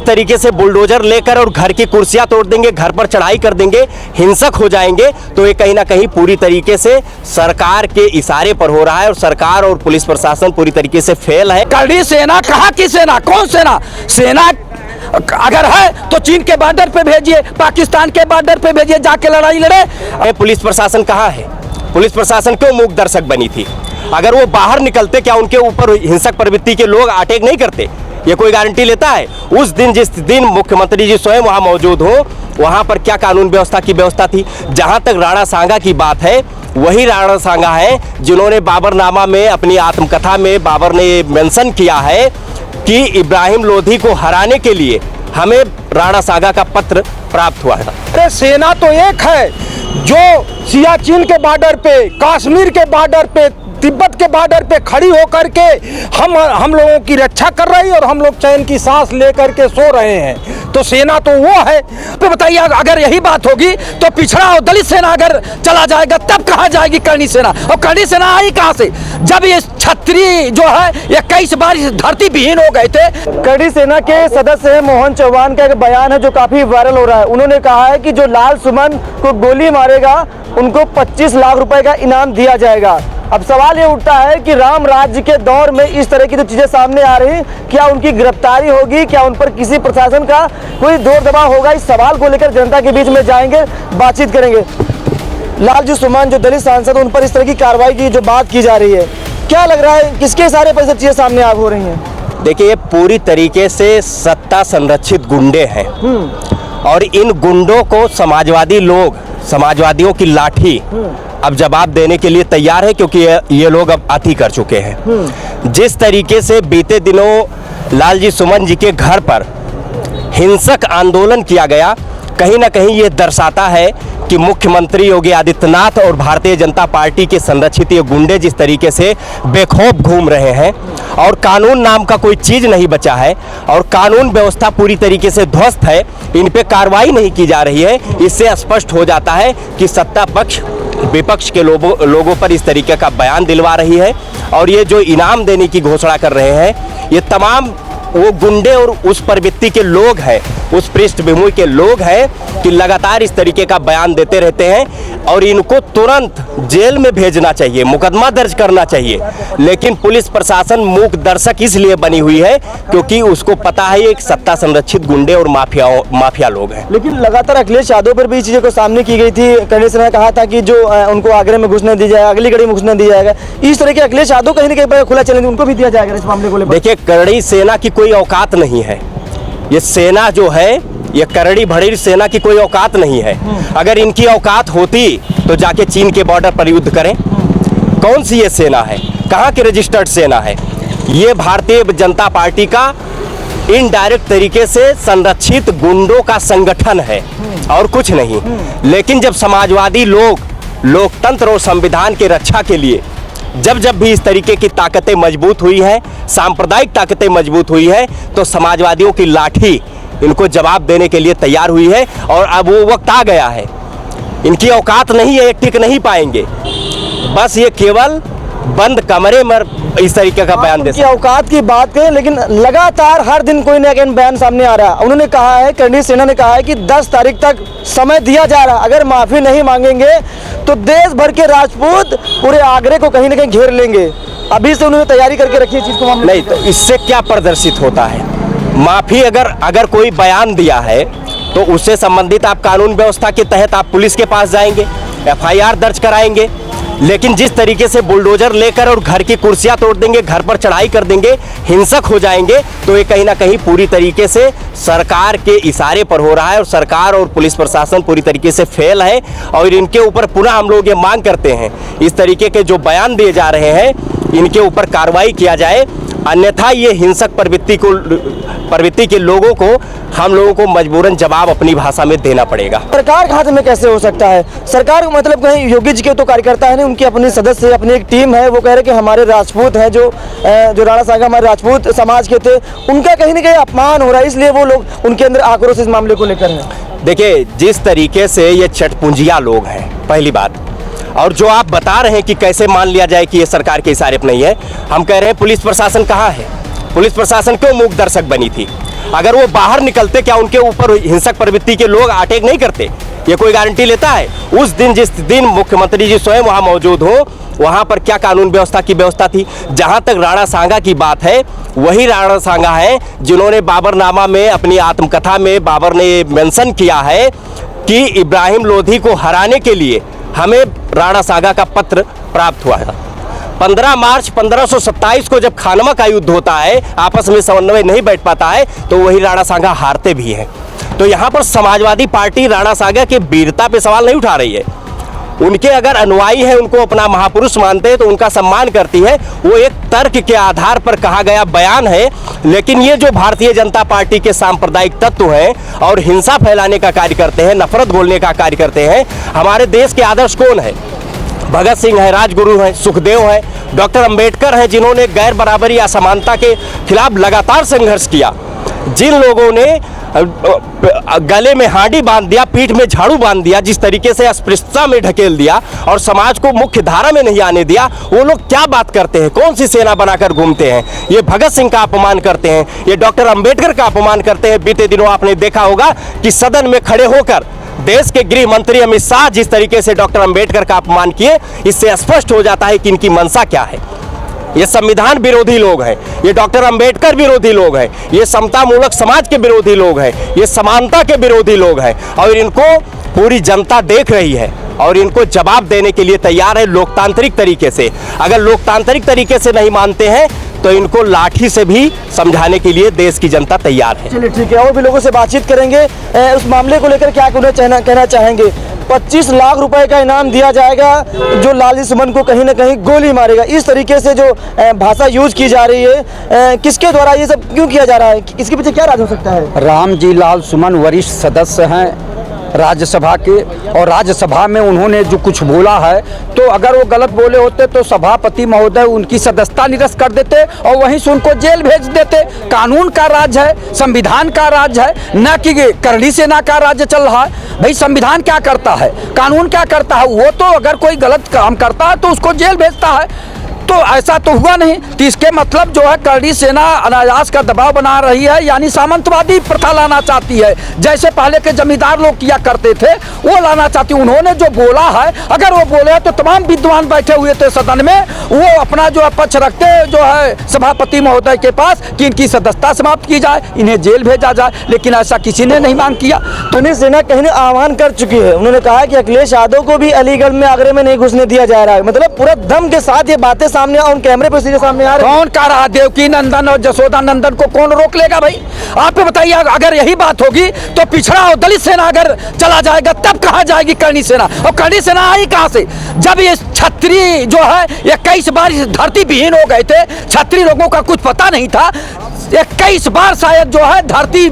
तरीके से बुलडोजर लेकर और घर की कुर्सियां तोड़ देंगे, घर पर चढ़ाई कर देंगे, हिंसक हो जाएंगे, तो ये कहीं ना कहीं पूरी तरीके से सरकार के इशारे पर हो रहा है और सरकार और पुलिस प्रशासन पूरी तरीके से फेल है। करड़ी सेना कहाँ की सेना, कौन सेना? सेना अगर है तो चीन के बॉर्डर पे भेजिए, पाकिस्तान के बॉर्डर पे भेजिए, जाके लड़ाई लड़े। पुलिस प्रशासन कहाँ है? पुलिस प्रशासन क्यों मूक दर्शक बनी थी? अगर वो बाहर निकलते, क्या उनके ऊपर हिंसक प्रवृत्ति के लोग अटैक नहीं करते? ये कोई गारंटी लेता है? उस दिन जिस दिन मुख्यमंत्री जी स्वयं वहां मौजूद हो, वहां पर क्या कानून व्यवस्था की व्यवस्था थी? जहां तक राणा सांगा की बात है, वही राणा सांगा है जिन्होंने बाबरनामा में अपनी आत्मकथा में बाबर ने मेंशन किया है कि इब्राहिम लोधी को हराने के लिए हमें राणा सांगा का पत्र प्राप्त हुआ था। अरे सेना तो एक है जो सियाचिन के बॉर्डर पे, कश्मीर के बॉर्डर पे, तिब्बत के बॉर्डर पे खड़ी होकर के हम लोगों की रक्षा कर रही है और हम लोग चैन की सांस लेकर के सो रहे हैं। तो सेना तो वो है। तो बताइए, अगर यही बात होगी तो पिछड़ा और दलित सेना अगर चला जाएगा तब कहाँ जाएगी करणी सेना? और करणी सेना आई कहाँ से? जब ये छत्री जो है 21 बार इस धरती विहीन हो गए थे। करणी सेना के सदस्य है मोहन चौहान का एक बयान है जो काफी वायरल हो रहा है। उन्होंने कहा है कि जो लाल सुमन को गोली मारेगा उनको 25 लाख रुपए का इनाम दिया जाएगा। अब सवाल ये उठता है कि राम राज्य के दौर में इस तरह की जो चीजें सामने आ रही, क्या उनकी गिरफ्तारी होगी? क्या उन पर किसी प्रशासन का कोई जोर दबाव होगा? इस सवाल को लेकर जनता के बीच में जाएंगे, बातचीत करेंगे। लालजी सुमन जो दलित सांसद, उन पर इस तरह की कार्रवाई की जो बात की जा रही है, क्या लग रहा है किसके इशारे पर सब चीजें सामने आ हो रही हैं? देखिए, ये पूरी तरीके से सत्ता संरक्षित गुंडे हैं और इन गुंडों को समाजवादी लोग, समाजवादियों की लाठी अब जवाब देने के लिए तैयार है, क्योंकि ये लोग अब अति कर चुके हैं। जिस तरीके से बीते दिनों लालजी सुमन जी के घर पर हिंसक आंदोलन किया गया, कहीं ना कहीं ये दर्शाता है कि मुख्यमंत्री योगी आदित्यनाथ और भारतीय जनता पार्टी के संरक्षित ये गुंडे जिस तरीके से बेखौफ घूम रहे हैं और कानून नाम का कोई चीज़ नहीं बचा है और कानून व्यवस्था पूरी तरीके से ध्वस्त है, इन पे कार्रवाई नहीं की जा रही है। इससे स्पष्ट हो जाता है कि सत्ता पक्ष विपक्ष के लोगों पर इस तरीके का बयान दिलवा रही है और ये जो इनाम देने की घोषणा कर रहे हैं, ये तमाम वो गुंडे और उस प्रवृत्ति के लोग हैं, उस पृष्ठभूमि के लोग हैं कि लगातार इस तरीके का बयान देते रहते हैं और इनको तुरंत जेल में भेजना चाहिए, मुकदमा दर्ज करना चाहिए। लेकिन पुलिस प्रशासन मूक दर्शक इसलिए बनी हुई है क्योंकि उसको पता है एक सत्ता संरक्षित गुंडे और माफिया लोग हैं। लेकिन लगातार अखिलेश यादव पर भी चीजें को सामने की गई थी। करणी सेना ने कहा था कि जो उनको आगरे में घुसने दी जाएगा, अगली कड़ी में घुसने दिया जाएगा। इस तरह के अखिलेश यादव कहीं ना कहीं खुला चैलेंज उनको भी दिया जाएगा इस मामले को लेकर। देखिए, करणी सेना की कोई औकात नहीं है। ये सेना जो है, ये करड़ी भड़ी सेना की कोई औकात नहीं है। अगर इनकी औकात होती तो जाके चीन के बॉर्डर पर युद्ध करें। कौन सी ये सेना है? कहाँ की रजिस्टर्ड सेना है? ये भारतीय जनता पार्टी का इनडायरेक्ट तरीके से संरक्षित गुंडों का संगठन है और कुछ नहीं। लेकिन जब समाजवादी लोग लोकतंत्र और संविधान की रक्षा के लिए जब भी इस तरीके की ताकतें मजबूत हुई हैं, सांप्रदायिक ताकतें मजबूत हुई है, तो समाजवादियों की लाठी इनको जवाब देने के लिए तैयार हुई है और अब वो वक्त आ गया है। इनकी औकात नहीं है, टिक नहीं पाएंगे। बस ये केवल बंद कमरे में इस तरीके का बयान दे। औकात की बात करें, लेकिन लगातार हर दिन कोई ना कोई बयान सामने आ रहा है। उन्होंने कहा है, करणी सेना ने कहा है कि 10 तारीख तक समय दिया जा रहा है, अगर माफी नहीं मांगेंगे तो देश भर के राजपूत पूरे आगरे को कहीं ना कहीं घेर लेंगे। अभी से उन्होंने तैयारी करके रखी है चीज को। नहीं तो इससे क्या प्रदर्शित होता है? माफी अगर कोई बयान दिया है तो उससे संबंधित आप कानून व्यवस्था के तहत आप पुलिस के पास जाएंगे, FIR दर्ज कराएंगे। लेकिन जिस तरीके से बुलडोजर लेकर और घर की कुर्सियां तोड़ देंगे, घर पर चढ़ाई कर देंगे, हिंसक हो जाएंगे, तो ये कहीं ना कहीं पूरी तरीके से सरकार के इशारे पर हो रहा है और सरकार और पुलिस प्रशासन पूरी तरीके से फेल है। और इनके ऊपर पुनः हम लोग ये मांग करते हैं, इस तरीके के जो बयान दिए जा रहे हैं इनके ऊपर कार्रवाई किया जाए, अन्यथा ये हिंसक प्रवृत्ति के लोगों को हम लोगों को मजबूरन जवाब अपनी भाषा में देना पड़ेगा। सरकार के हाथ में कैसे हो सकता है? सरकार मतलब कहीं योगी जी के तो कार्यकर्ता है नहीं, उनके अपने सदस्य, अपनी एक टीम है। वो कह रहे कि हमारे राजपूत हैं, जो राणा सांगा हमारे राजपूत समाज के थे, उनका कहीं ना कहीं अपमान हो रहा है, इसलिए वो लोग उनके अंदर आक्रोश इस मामले को लेकर है। देखिए, जिस तरीके से ये चटपुंजिया लोग हैं, पहली बात, और जो आप बता रहे हैं कि कैसे मान लिया जाए कि ये सरकार के इशारे पर नहीं है, हम कह रहे हैं पुलिस प्रशासन कहाँ है? पुलिस प्रशासन क्यों मूक दर्शक बनी थी? अगर वो बाहर निकलते, क्या उनके ऊपर हिंसक प्रवृत्ति के लोग अटैक नहीं करते? ये कोई गारंटी लेता है? उस दिन, जिस दिन मुख्यमंत्री जी स्वयं वहाँ मौजूद हो, वहाँ पर क्या कानून व्यवस्था की व्यवस्था थी? जहाँ तक राणा सांगा की बात है, वही राणा सांगा है जिन्होंने बाबरनामा में, अपनी आत्मकथा में बाबर ने मेंशन किया है कि इब्राहिम लोधी को हराने के लिए हमें राणा सांगा का पत्र प्राप्त हुआ है। 15 मार्च 1527 को जब खानवा का युद्ध होता है, आपस में समन्वय नहीं बैठ पाता है, तो वही राणा सांगा हारते भी हैं। तो यहाँ पर समाजवादी पार्टी राणा सांगा की वीरता पे सवाल नहीं उठा रही है। उनके अगर अनुयायी हैं, उनको अपना महापुरुष मानते हैं, तो उनका सम्मान करती है। वो एक तर्क के आधार पर कहा गया बयान है। लेकिन ये जो भारतीय जनता पार्टी के सांप्रदायिक तत्व हैं और हिंसा फैलाने का कार्य करते हैं, नफरत घोलने का कार्य करते हैं, हमारे देश के आदर्श कौन है? भगत सिंह है, राजगुरु हैं, सुखदेव हैं, डॉक्टर अंबेडकर हैं, जिन्होंने गैर बराबरी, असमानता के खिलाफ लगातार संघर्ष किया। जिन लोगों ने गले में हांडी बांध दिया, पीठ में झाड़ू बांध दिया, जिस तरीके से अस्पृश्यता में ढकेल दिया और समाज को मुख्य धारा में नहीं आने दिया, वो लोग क्या बात करते हैं? कौन सी सेना बनाकर घूमते हैं? ये भगत सिंह का अपमान करते हैं, ये डॉक्टर अंबेडकर का अपमान करते हैं। बीते दिनों आपने देखा होगा कि सदन में खड़े होकर देश के गृह मंत्री अमित शाह जिस तरीके से डॉक्टर अंबेडकर का अपमान किए, इससे स्पष्ट हो जाता है कि इनकी मंशा क्या है। ये संविधान विरोधी लोग हैं, ये डॉक्टर अंबेडकर विरोधी लोग हैं, ये समता मूलक समाज के विरोधी लोग हैं, ये समानता के विरोधी लोग हैं, और इनको पूरी जनता देख रही है और इनको जवाब देने के लिए तैयार है लोकतांत्रिक तरीके से। अगर लोकतांत्रिक तरीके से नहीं मानते हैं तो इनको लाठी से भी समझाने के लिए देश की जनता तैयार है। चलिए ठीक है, और भी लोगों से बातचीत करेंगे। उस मामले को लेकर क्या उन्हें कहना चाहेंगे? 25 लाख रुपए का इनाम दिया जाएगा जो लाली सुमन को कहीं ना कहीं गोली मारेगा। इस तरीके से जो भाषा यूज की जा रही है, किसके द्वारा ये सब क्यों किया जा रहा है? इसके पीछे क्या राज हो सकता है? रामजी लाल सुमन वरिष्ठ सदस्य हैं राज्यसभा के, और राज्यसभा में उन्होंने जो कुछ बोला है, तो अगर वो गलत बोले होते तो सभापति महोदय उनकी सदस्यता निरस्त कर देते और वहीं से उनको जेल भेज देते। कानून का राज है, संविधान का राज है, न कि करणी सेना का राज्य चल रहा है। भाई संविधान क्या करता है, कानून क्या करता है? वो तो अगर कोई गलत काम करता है तो उसको जेल भेजता है। तो ऐसा तो हुआ नहीं। तो इसके मतलब जो है करणी सेना अनायास का दबाव बना रही है, यानी सामंतवादी प्रथा लाना चाहती है, जैसे पहले के जमींदार लोग किया करते थे वो लाना चाहती है। उन्होंने जो बोला है, अगर वो बोले तो तमाम विद्वान बैठे हुए थे सदन में, वो अपना जो है पक्ष रखते जो है सभापति महोदय के पास कि इनकी सदस्यता समाप्त की जाए, इन्हें जेल भेजा जाए, लेकिन ऐसा किसी ने नहीं मांग किया। करणी सेना कहीं ने आह्वान कर चुकी है। उन्होंने कहा कि अखिलेश यादव को भी अलीगढ़ में, आगरे में नहीं घुसने दिया जा रहा है। मतलब पूरा दम के साथ ये बातें सामने उन कैमरे पर सीधे सामने आ रहे हैं। कौन कह रहा? देवकी नंदन और जसोदा नंदन को कौन रोक लेगा भाई? आप बताइए, अगर यही बात होगी तो पिछड़ा और दलित सेना अगर चला जाएगा तब कहाँ जाएगी करणी सेना? और करणी सेना आई कहाँ से? जब ये छत्री जो है 21 बार धरती विहीन हो गए थे, छत्री लोगों का कुछ पता नहीं था, 21 बार शायद जो है धरती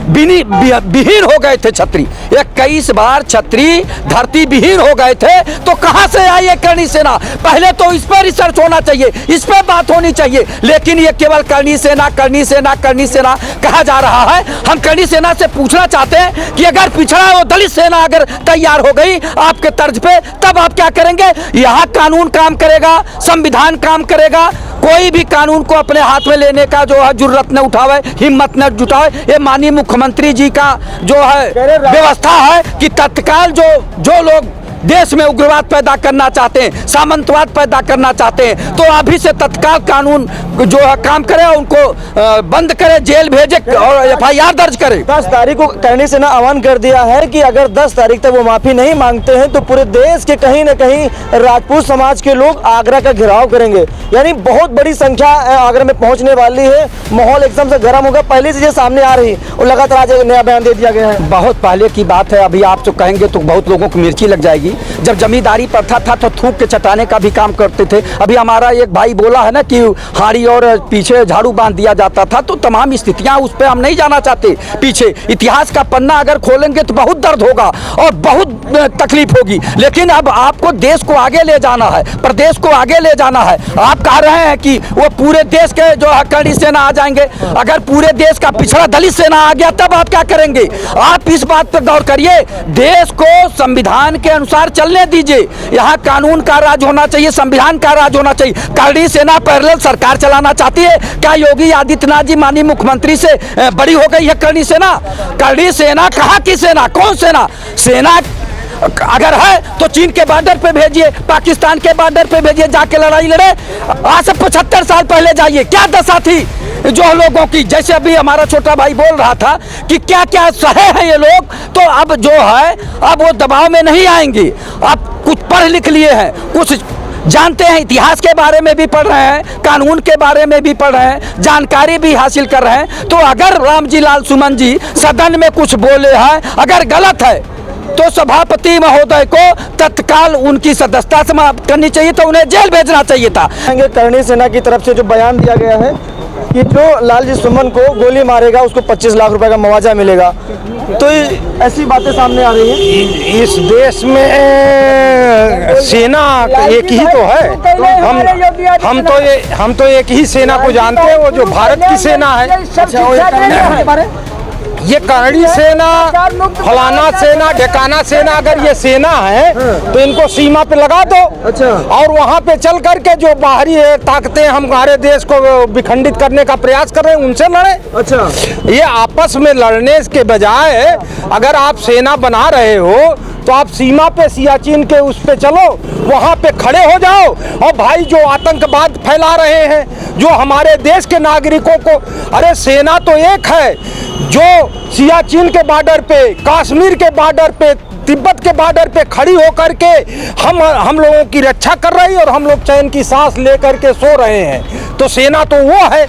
विहीन हो गए थे छत्री। 21 बार छत्री धरती विहीन हो गए थे, तो कहां से आई है करणी सेना? पहले तो इस पर रिसर्च होना चाहिए, इस पर बात होनी चाहिए। लेकिन ये केवल करणी सेना करणी सेना करणी सेना कहा जा रहा है। हम करणी सेना से पूछना चाहते हैं कि अगर पिछड़ा और दलित सेना अगर तैयार हो गई आपके तर्ज पे, तब आप क्या करेंगे? यहाँ कानून काम करेगा, संविधान काम करेगा। कोई भी कानून को अपने हाथ में लेने का जो है जुर्रत न उठावे, हिम्मत न जुटावे। ये माननीय मुख्यमंत्री जी का जो है व्यवस्था है कि तत्काल जो लोग देश में उग्रवाद पैदा करना चाहते हैं, सामंतवाद पैदा करना चाहते हैं, तो अभी से तत्काल कानून जो है काम करे, उनको बंद करे, जेल भेजे और FIR दर्ज करे। 10 तारीख को करणी सेना आह्वान कर दिया है कि अगर 10 तारीख तक वो माफी नहीं मांगते हैं तो पूरे देश के कहीं न कहीं राजपूत समाज के लोग आगरा का घेराव करेंगे। यानी बहुत बड़ी संख्या आगरा में पहुंचने वाली है। माहौल एकदम से गर्म होगा। पहली चीजें सामने आ रही और लगातार आज एक नया बयान दे दिया गया है। बहुत पहले की बात है, अभी आप जो कहेंगे तो बहुत लोगों को मिर्ची लग जाएगी। जब जमींदारी प्रथा था तो थूक के चटाने का भी काम करते थे। अभी हमारा एक भाई बोला है ना कि हाड़ी और पीछे झाड़ू बांध दिया जाता था, तो तमाम स्थितियां उस पर हम नहीं जाना चाहते। पीछे इतिहास का पन्ना अगर खोलेंगे तो बहुत दर्द होगा और बहुत तकलीफ होगी। लेकिन अब आपको देश को आगे ले जाना है, प्रदेश को आगे ले जाना है। आप कह रहे हैं कि वो पूरे देश के जो है करणी सेना आ जाएंगे। अगर पूरे देश का पिछड़ा दलित सेना आ गया तब आप क्या करेंगे? आप इस बात पर गौर करिए। देश को संविधान के अनुसार अनुसार चलने दीजिए। यहाँ कानून का राज होना चाहिए, संविधान का राज होना चाहिए। करनी सेना पैरेलल सरकार चलाना चाहती है क्या? योगी आदित्यनाथ जी माननीय मुख्यमंत्री से बड़ी हो गई है करनी सेना? करनी सेना कहाँ की सेना? कौन सेना अगर है तो चीन के बॉर्डर पे भेजिए, पाकिस्तान के बॉर्डर पे भेजिए, जाके लड़ाई लड़े। आज से 75 साल पहले जाइए, क्या दशा थी जो लोगों की। जैसे अभी हमारा छोटा भाई बोल रहा था कि क्या क्या सहे हैं ये लोग, तो अब जो है अब वो दबाव में नहीं आएंगे। अब कुछ पढ़ लिख लिए हैं, कुछ जानते हैं, इतिहास के बारे में भी पढ़ रहे हैं, कानून के बारे में भी पढ़ रहे हैं, जानकारी भी हासिल कर रहे हैं। तो अगर रामजी लाल सुमन जी सदन में कुछ बोले हैं, अगर गलत है तो सभापति महोदय को तत्काल उनकी सदस्यता समाप्त करनी चाहिए, तो उन्हें जेल भेजना चाहिए था। करनी सेना की तरफ से जो बयान दिया गया है कि जो लालजी सुमन को गोली मारेगा उसको 25 लाख रुपए का मुआवजा मिलेगा, तो ऐसी बातें सामने आ रही हैं। इस देश में सेना एक ही तो है। हम तो एक ही सेना को जानते हैं, वो जो भारत की सेना है। ये करणी सेना, फलाना सेना, ढेकाना सेना, अगर ये सेना है तो इनको सीमा पे लगा दो। अच्छा। और वहाँ पे चल करके जो बाहरी ताकतें हमारे देश को विखंडित करने का प्रयास कर रहे हैं उनसे लड़े। अच्छा। ये आपस में लड़ने के बजाय अगर आप सेना बना रहे हो तो आप सीमा पे सियाचिन के उस पे चलो, वहाँ पे खड़े हो जाओ। और भाई जो आतंकवाद फैला रहे हैं, जो हमारे देश के नागरिकों को, अरे सेना तो एक है जो सियाचिन के बॉर्डर पे, कश्मीर के बॉर्डर पे, तिब्बत के बॉर्डर पे खड़ी होकर के हम लोगों की रक्षा कर रही है और हम लोग चैन की सांस लेकर के सो रहे हैं। तो सेना तो वो है।